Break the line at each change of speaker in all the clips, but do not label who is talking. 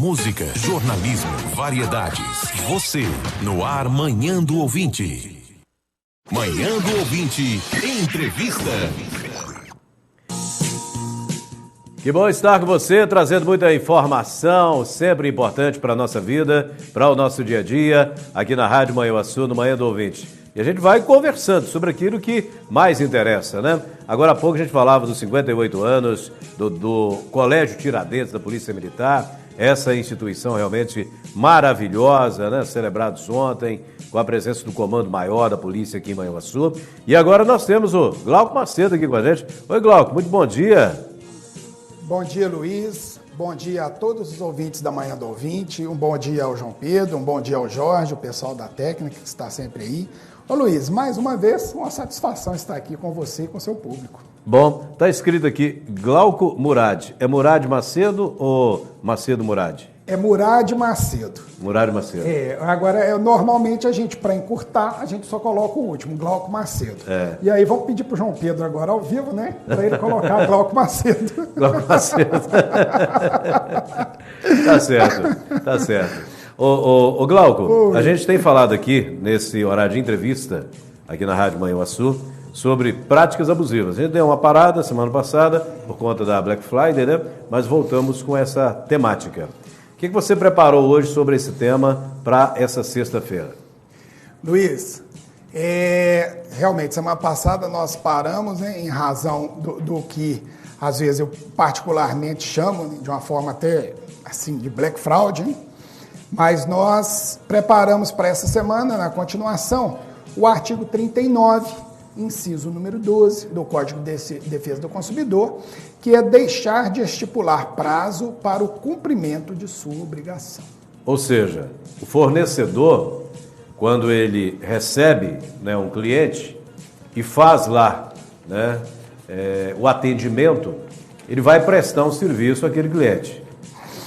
música, jornalismo, variedades. Você, no ar Manhã do Ouvinte. Manhã do Ouvinte, entrevista.
Que bom estar com você, trazendo muita informação, sempre importante para a nossa vida, para o nosso dia a dia, aqui na Rádio Manhuaçu, no Manhã do Ouvinte. E a gente vai conversando sobre aquilo que mais interessa, né? Agora há pouco a gente falava dos 58 anos do Colégio Tiradentes da Polícia Militar, essa instituição realmente maravilhosa, né? Celebrados ontem, com a presença do Comando Maior da Polícia aqui em Manhuaçu. E agora nós temos o Glauco Macedo aqui com a gente. Oi, Glauco, muito bom dia.
Bom dia, Luiz. Bom dia a todos os ouvintes da Manhã do Ouvinte. Um bom dia ao João Pedro, um bom dia ao Jorge, o pessoal da técnica que está sempre aí. Ô Luiz, mais uma vez, uma satisfação estar aqui com você e com o seu público.
Bom, está escrito aqui Glauco Murad. É Murad Macedo ou Macedo Murad?
É Murad Macedo.
Murad Macedo.
Agora, normalmente a gente, para encurtar, a gente só coloca o último, Glauco Macedo.
É.
E aí vamos pedir para o João Pedro agora ao vivo, né? Para ele colocar Glauco Macedo.
Glauco Macedo. Tá certo, tá certo. Ô Glauco, a gente tem falado aqui, nesse horário de entrevista, aqui na Rádio Manhuaçu, sobre práticas abusivas. A gente deu uma parada semana passada, por conta da Black Friday, né? Mas voltamos com essa temática. O que você preparou hoje sobre esse tema para essa sexta-feira?
Luiz, realmente, semana passada nós paramos, né, em razão do que, às vezes, eu particularmente chamo, né, de uma forma até, assim, de Black Fraud, hein? Mas nós preparamos para essa semana, na continuação, o artigo 39, inciso número 12 do Código de Defesa do Consumidor, que é deixar de estipular prazo para o cumprimento de sua obrigação.
Ou seja, o fornecedor, quando ele recebe, né, um cliente e faz lá, né, o atendimento, ele vai prestar um serviço àquele cliente.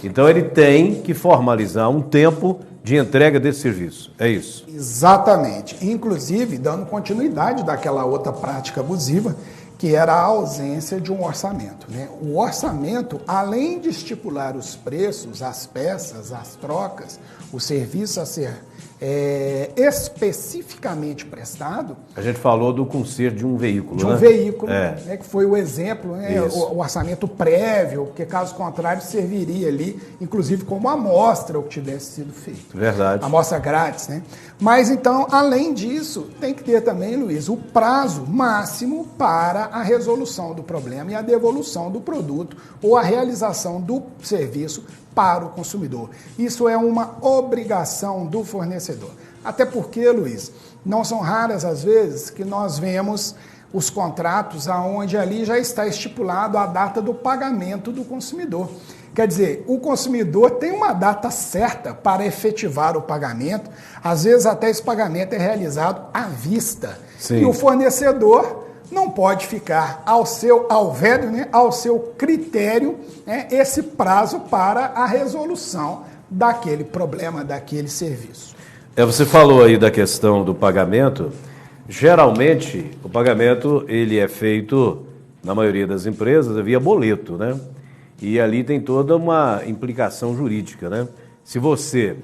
Então ele tem que formalizar um tempo de entrega desse serviço, é isso?
Exatamente, inclusive dando continuidade daquela outra prática abusiva, que era a ausência de um orçamento, né? O orçamento, além de estipular os preços, as peças, as trocas, o serviço a ser especificamente prestado...
A gente falou do conserto de um veículo,
de um veículo, né, que foi o exemplo, né, o orçamento prévio, porque caso contrário serviria ali, inclusive como amostra o que tivesse sido feito.
Verdade.
Amostra grátis, né? Mas então, além disso, tem que ter também, Luiz, o prazo máximo para a resolução do problema e a devolução do produto ou a realização do serviço para o consumidor. Isso é uma obrigação do fornecedor. Até porque, Luiz, não são raras as vezes que nós vemos os contratos aonde ali já está estipulado a data do pagamento do consumidor. Quer dizer, o consumidor tem uma data certa para efetivar o pagamento, às vezes até esse pagamento é realizado à vista.
Sim.
E o fornecedor não pode ficar ao seu critério, né, esse prazo para a resolução daquele problema, daquele serviço.
Você falou aí da questão do pagamento. Geralmente, o pagamento ele é feito, na maioria das empresas, via boleto, né? E ali tem toda uma implicação jurídica, né? Se você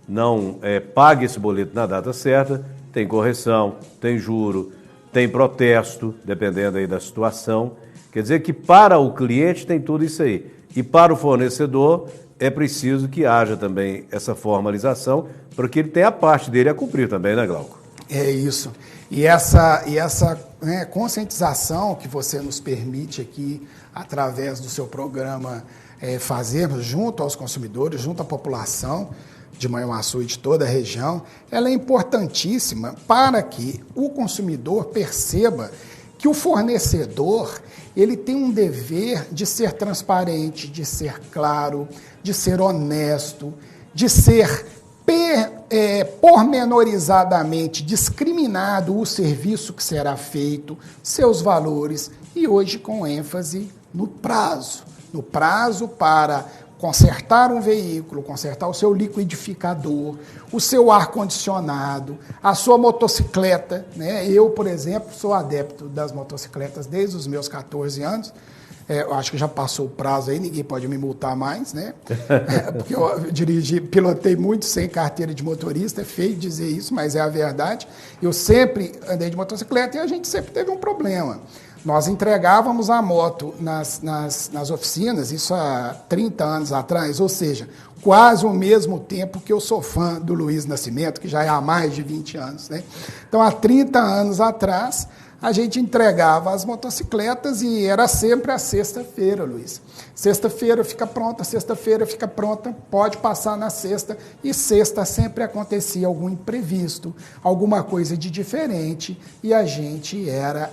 não paga esse boleto na data certa, tem correção, tem juro, tem protesto, dependendo aí da situação. Quer dizer que para o cliente tem tudo isso aí. E para o fornecedor é preciso que haja também essa formalização, porque ele tem a parte dele a cumprir também, né, Glauco?
É isso. E essa né, conscientização que você nos permite aqui, através do seu programa, fazermos junto aos consumidores, junto à população de Manhuaçu e de toda a região, ela é importantíssima para que o consumidor perceba que o fornecedor ele tem um dever de ser transparente, de ser claro, de ser honesto, de ser pormenorizadamente discriminado o serviço que será feito, seus valores e hoje com ênfase no prazo para consertar um veículo, consertar o seu liquidificador, o seu ar-condicionado, a sua motocicleta, né? Eu, por exemplo, sou adepto das motocicletas desde os meus 14 anos, Eu acho que já passou o prazo aí, ninguém pode me multar mais, né? Porque eu pilotei muito sem carteira de motorista, é feio dizer isso, mas é a verdade. Eu sempre andei de motocicleta e a gente sempre teve um problema. Nós entregávamos a moto nas oficinas, isso há 30 anos atrás, ou seja, quase o mesmo tempo que eu sou fã do Luiz Nascimento, que já é há mais de 20 anos, né? Então, há 30 anos atrás, a gente entregava as motocicletas e era sempre a sexta-feira, Luiz. Sexta-feira fica pronta, sexta-feira fica pronta, pode passar na sexta. E sexta sempre acontecia algum imprevisto, alguma coisa de diferente, e a gente era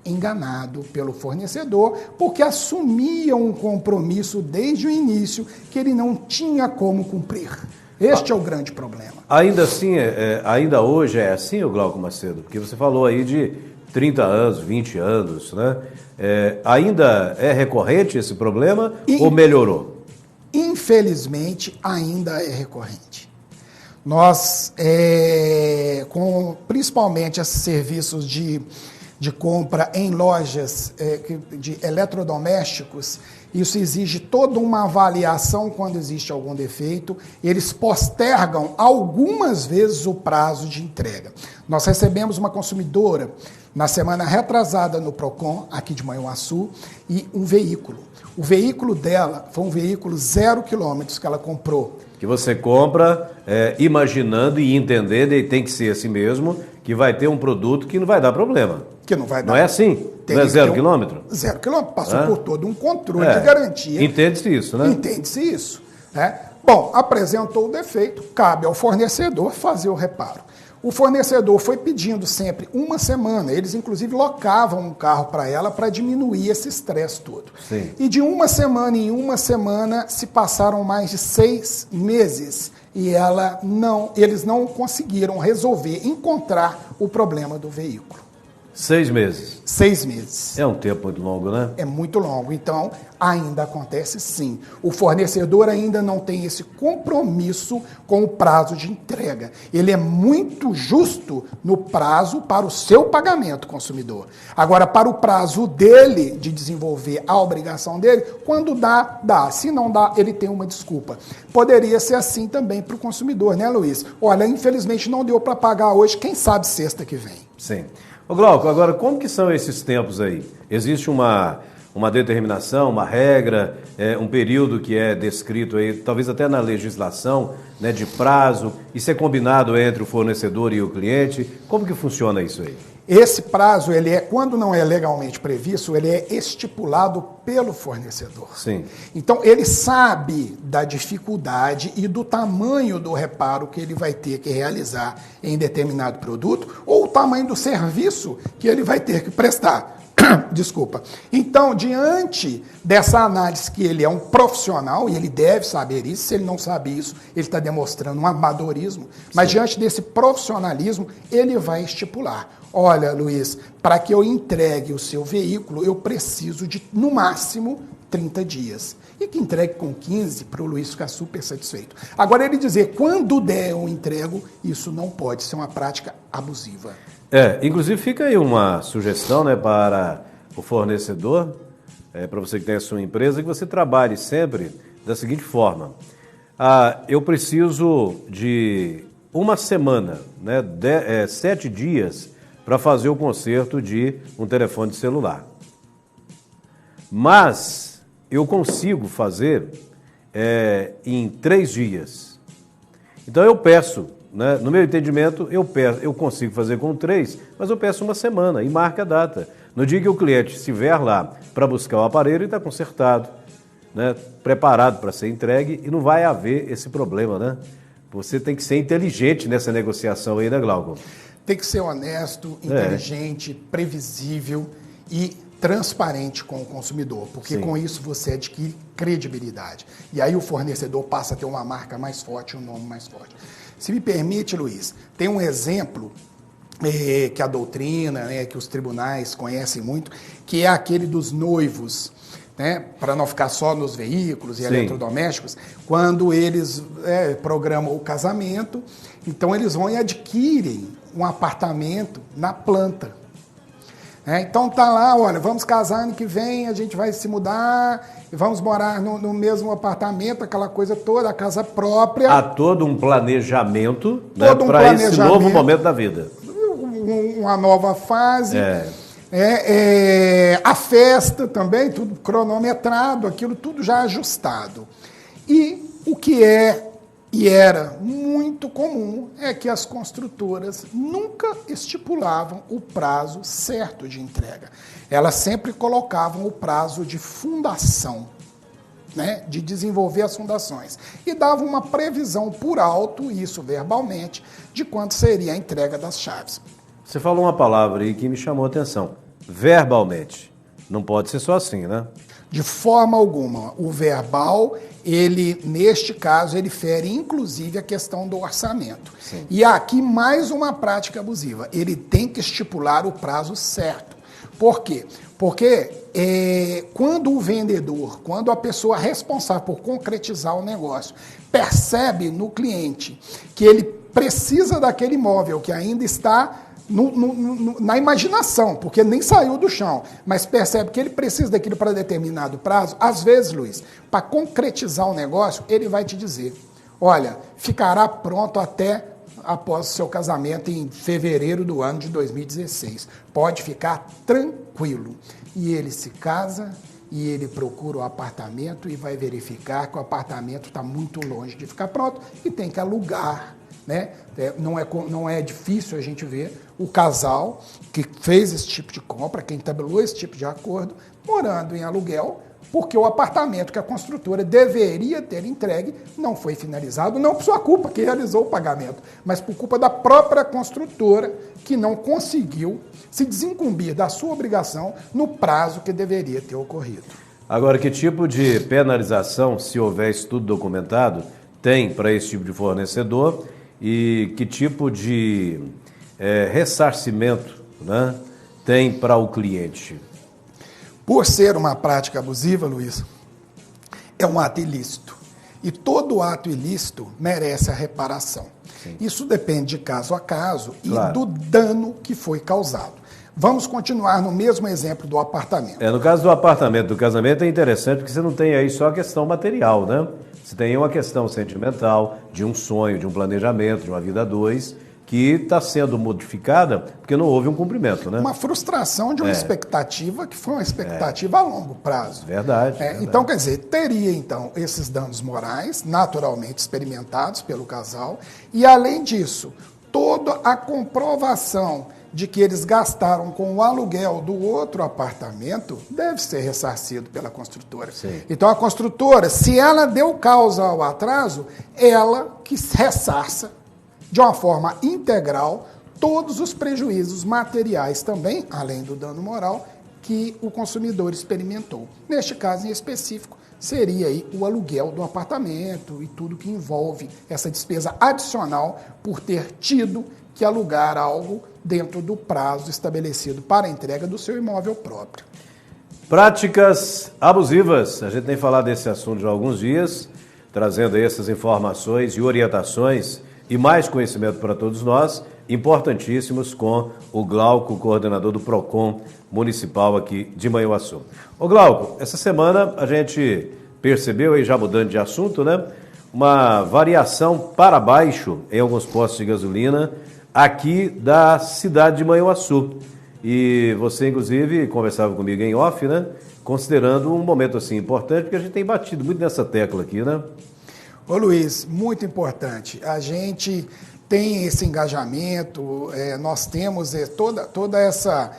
enganado pelo fornecedor, porque assumia um compromisso desde o início que ele não tinha como cumprir. Este é o grande problema.
Ainda assim, ainda hoje é assim, o Glauco Macedo? Porque você falou aí de 30 anos, 20 anos, né? Ainda é recorrente esse problema ou melhorou?
Infelizmente, ainda é recorrente. Nós, principalmente esses serviços de compra em lojas de eletrodomésticos, isso exige toda uma avaliação quando existe algum defeito. Eles postergam algumas vezes o prazo de entrega. Nós recebemos uma consumidora na semana retrasada no Procon, aqui de Manhuaçu, e um veículo. O veículo dela foi um veículo 0 quilômetros que ela comprou.
Que você compra imaginando e entendendo, e tem que ser assim mesmo, que vai ter um produto que não vai dar problema.
Que não vai dar.
Não é assim? Não é 0 quilômetro?
0 quilômetro. Passou por todo um controle de garantia.
Entende-se isso, né?
Entende-se isso. Bom, apresentou o defeito, cabe ao fornecedor fazer o reparo. O fornecedor foi pedindo sempre uma semana. Eles, inclusive, locavam um carro para ela para diminuir esse estresse todo.
Sim.
E de uma semana em uma semana se passaram mais de 6 meses e eles não conseguiram resolver, encontrar o problema do veículo.
6 meses.
6 meses.
É um tempo muito longo, né?
É muito longo. Então, ainda acontece sim. O fornecedor ainda não tem esse compromisso com o prazo de entrega. Ele é muito justo no prazo para o seu pagamento, consumidor. Agora, para o prazo dele de desenvolver a obrigação dele, quando dá, dá. Se não dá, ele tem uma desculpa. Poderia ser assim também para o consumidor, né, Luiz? Olha, infelizmente não deu para pagar hoje, quem sabe sexta que vem.
Sim. Ô Glauco, agora como que são esses tempos aí? Existe uma determinação, uma regra, um período que é descrito aí, talvez até na legislação, né, de prazo, isso é combinado entre o fornecedor e o cliente? Como que funciona isso aí?
Esse prazo, quando não é legalmente previsto, ele é estipulado pelo fornecedor.
Sim.
Então, ele sabe da dificuldade e do tamanho do reparo que ele vai ter que realizar em determinado produto ou o tamanho do serviço que ele vai ter que prestar. Desculpa. Então, diante dessa análise que ele é um profissional, e ele deve saber isso, se ele não sabe isso, ele está demonstrando um amadorismo, mas sim, diante desse profissionalismo, ele vai estipular. Olha, Luiz, para que eu entregue o seu veículo, eu preciso de, no máximo, 30 dias. E que entregue com 15 para o Luiz ficar super satisfeito. Agora, ele dizer, quando der eu entrego, isso não pode ser uma prática abusiva.
Inclusive fica aí uma sugestão, né, para o fornecedor, para você que tem a sua empresa, que você trabalhe sempre da seguinte forma. Eu preciso de uma semana, né, 7 dias, para fazer o conserto de um telefone celular. Mas eu consigo fazer em 3 dias. Então eu peço, né, no meu entendimento, eu consigo fazer com 3, mas eu peço uma semana e marca a data. No dia que o cliente estiver lá para buscar o aparelho, ele está consertado, né, preparado para ser entregue e não vai haver esse problema, né? Você tem que ser inteligente nessa negociação aí, né, Glauco?
Tem que ser honesto, inteligente, previsível e transparente com o consumidor, porque sim, com isso você adquire credibilidade. E aí o fornecedor passa a ter uma marca mais forte, um nome mais forte. Se me permite, Luiz, tem um exemplo que a doutrina, né, que os tribunais conhecem muito, que é aquele dos noivos, né, para não ficar só nos veículos e sim, eletrodomésticos, quando eles programam o casamento, então eles vão e adquirem um apartamento na planta. Então tá lá, olha, vamos casar ano que vem, a gente vai se mudar e vamos morar no mesmo apartamento, aquela coisa toda, a casa própria.
Há todo um planejamento, né, para esse novo momento da vida.
Uma nova fase. A festa também, tudo cronometrado, aquilo tudo já ajustado. E o que era muito comum é que as construtoras nunca estipulavam o prazo certo de entrega. Elas sempre colocavam o prazo de fundação, né, de desenvolver as fundações. E davam uma previsão por alto, isso verbalmente, de quando seria a entrega das chaves.
Você falou uma palavra aí que me chamou a atenção. Verbalmente. Não pode ser só assim, né?
De forma alguma. O verbal, ele, neste caso, ele fere inclusive a questão do orçamento.
Sim.
E aqui mais uma prática abusiva. Ele tem que estipular o prazo certo. Por quê? Porque quando o vendedor, quando a pessoa responsável por concretizar o negócio, percebe no cliente que ele precisa daquele imóvel que ainda está na imaginação, porque nem saiu do chão, mas percebe que ele precisa daquilo para determinado prazo, às vezes, Luiz, para concretizar o negócio, ele vai te dizer, olha, ficará pronto até após o seu casamento em fevereiro do ano de 2016. Pode ficar tranquilo. E ele se casa e ele procura o apartamento e vai verificar que o apartamento está muito longe de ficar pronto e tem que alugar. Né? Não é difícil a gente ver o casal que fez esse tipo de compra, que tabelou esse tipo de acordo, morando em aluguel, porque o apartamento que a construtora deveria ter entregue não foi finalizado, não por sua culpa, que realizou o pagamento, mas por culpa da própria construtora, que não conseguiu se desincumbir da sua obrigação no prazo que deveria ter ocorrido.
Agora, que tipo de penalização, se houver estudo documentado, tem para esse tipo de fornecedor? E que tipo de ressarcimento, né, tem para o cliente?
Por ser uma prática abusiva, Luiz, é um ato ilícito. E todo ato ilícito merece a reparação. Sim. Isso depende de caso a caso e do dano que foi causado. Vamos continuar no mesmo exemplo do apartamento.
No caso do apartamento, do casamento, é interessante porque você não tem aí só a questão material, né? Você tem uma questão sentimental, de um sonho, de um planejamento, de uma vida a dois, que está sendo modificada porque não houve um cumprimento, né?
Uma frustração de uma expectativa que foi uma expectativa a longo prazo.
Verdade.
Então, quer dizer, teria então esses danos morais naturalmente experimentados pelo casal e, além disso, toda a comprovação de que eles gastaram com o aluguel do outro apartamento deve ser ressarcido pela construtora.
Sim.
Então, a construtora, se ela deu causa ao atraso, ela que ressarça de uma forma integral todos os prejuízos materiais também, além do dano moral, que o consumidor experimentou. Neste caso em específico, seria aí o aluguel do apartamento e tudo que envolve essa despesa adicional por ter tido que alugar algo dentro do prazo estabelecido para a entrega do seu imóvel próprio.
Práticas abusivas. A gente tem falado desse assunto já há alguns dias, trazendo aí essas informações e orientações e mais conhecimento para todos nós, importantíssimos, com o Glauco, coordenador do PROCON municipal aqui de Manhuaçu. Ô Glauco, essa semana a gente percebeu, aí já mudando de assunto, né, uma variação para baixo em alguns postos de gasolina aqui da cidade de Manhuaçu. E você, inclusive, conversava comigo em off, né, considerando um momento assim importante, porque a gente tem batido muito nessa tecla aqui, né?
Ô Luiz, muito importante. A gente tem esse engajamento, nós temos toda essa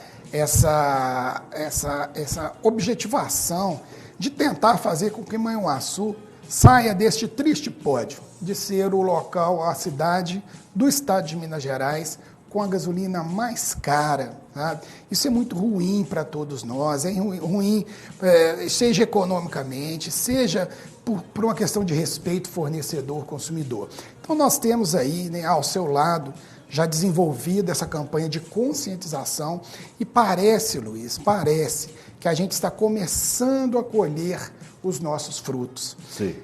objetivação de tentar fazer com que Manhuaçu saia deste triste pódio de ser o local, a cidade do estado de Minas Gerais com a gasolina mais cara. Sabe? Isso é muito ruim para todos nós, é ruim, seja economicamente, seja por uma questão de respeito fornecedor-consumidor. Então nós temos aí, né, ao seu lado já desenvolvida essa campanha de conscientização e parece, Luiz, que a gente está começando a colher os nossos frutos.
Sim.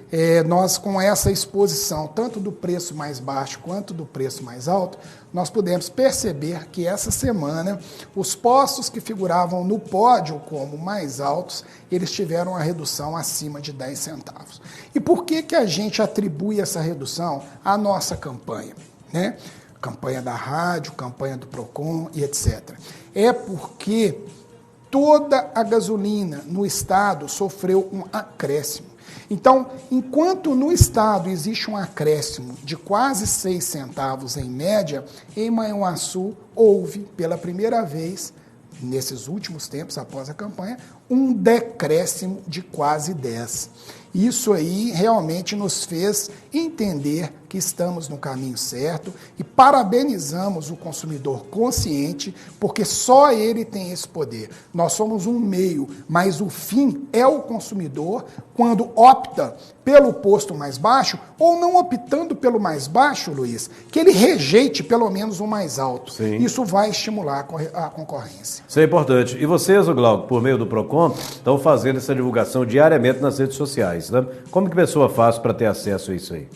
Nós, com essa exposição, tanto do preço mais baixo quanto do preço mais alto, nós pudemos perceber que essa semana os postos que figuravam no pódio como mais altos, eles tiveram uma redução acima de 10 centavos. E por que a gente atribui essa redução à nossa campanha, né? Campanha da rádio, campanha do Procon e etc. É porque toda a gasolina no estado sofreu um acréscimo. Então, enquanto no estado existe um acréscimo de quase 6 centavos em média, em Manhuaçu houve, pela primeira vez, nesses últimos tempos, após a campanha, um decréscimo de quase 10. Isso aí realmente nos fez entender que estamos no caminho certo e parabenizamos o consumidor consciente, porque só ele tem esse poder. Nós somos um meio, mas o fim é o consumidor quando opta pelo posto mais baixo ou não optando pelo mais baixo, Luiz, que ele rejeite pelo menos o mais alto.
Sim.
Isso vai estimular a concorrência.
Isso é importante. E vocês, Glauco, por meio do Procon, estão fazendo essa divulgação diariamente nas redes sociais, né? Como que a pessoa faz para ter acesso a isso aí?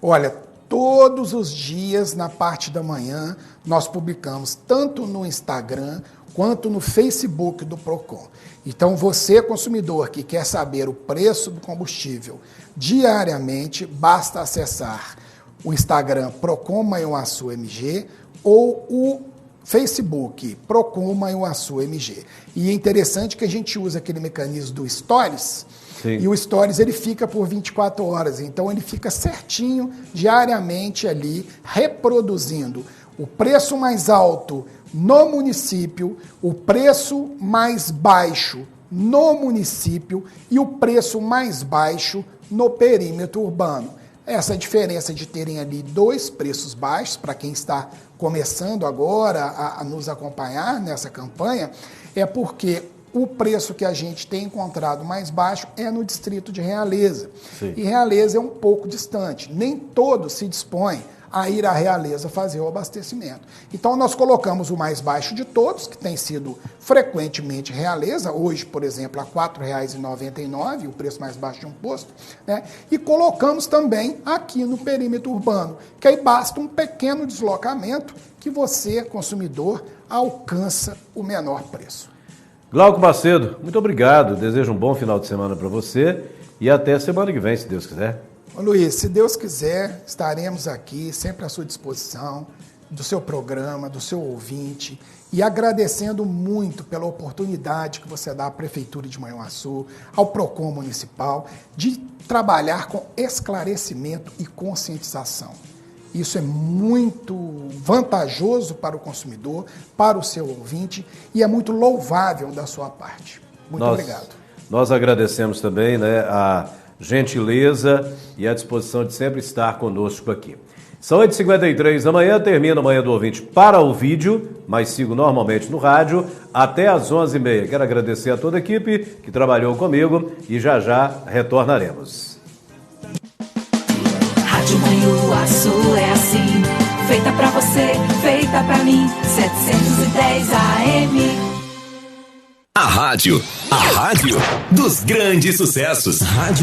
Olha, todos os dias, na parte da manhã, nós publicamos tanto no Instagram quanto no Facebook do Procon. Então, você, consumidor, que quer saber o preço do combustível diariamente, basta acessar o Instagram Procon Manhuaçu MG ou o Facebook Procon Manhuaçu MG. E é interessante que a gente usa aquele mecanismo do Stories. Sim. E o Stories ele fica por 24 horas, então ele fica certinho, diariamente ali, reproduzindo o preço mais alto no município, o preço mais baixo no município e o preço mais baixo no perímetro urbano. Essa diferença de terem ali 2 preços baixos, para quem está começando agora a nos acompanhar nessa campanha, é porque o preço que a gente tem encontrado mais baixo é no distrito de Realeza. Sim. E Realeza é um pouco distante. Nem todos se dispõem a ir à Realeza fazer o abastecimento. Então, nós colocamos o mais baixo de todos, que tem sido frequentemente Realeza, hoje, por exemplo, a R$ 4,99, o preço mais baixo de um posto, né? E colocamos também aqui no perímetro urbano, que aí basta um pequeno deslocamento que você, consumidor, alcança o menor preço.
Glauco Macedo, muito obrigado. Desejo um bom final de semana para você e até semana que vem, se Deus quiser.
Ô Luiz, se Deus quiser, estaremos aqui sempre à sua disposição, do seu programa, do seu ouvinte, e agradecendo muito pela oportunidade que você dá à Prefeitura de Manhuaçu, ao Procon Municipal, de trabalhar com esclarecimento e conscientização. Isso é muito vantajoso para o consumidor, para o seu ouvinte, e é muito louvável da sua parte. Muito obrigado.
Nós agradecemos também, né, a gentileza e a disposição de sempre estar conosco aqui. São 8h53 da manhã, termina a Manhã do Ouvinte para o vídeo, mas sigo normalmente no rádio, até às 11h30. Quero agradecer a toda a equipe que trabalhou comigo e já retornaremos.
Rádio Manhuaçu é assim, feita pra você, feita pra mim, 710 AM.
A rádio dos grandes sucessos. Rádio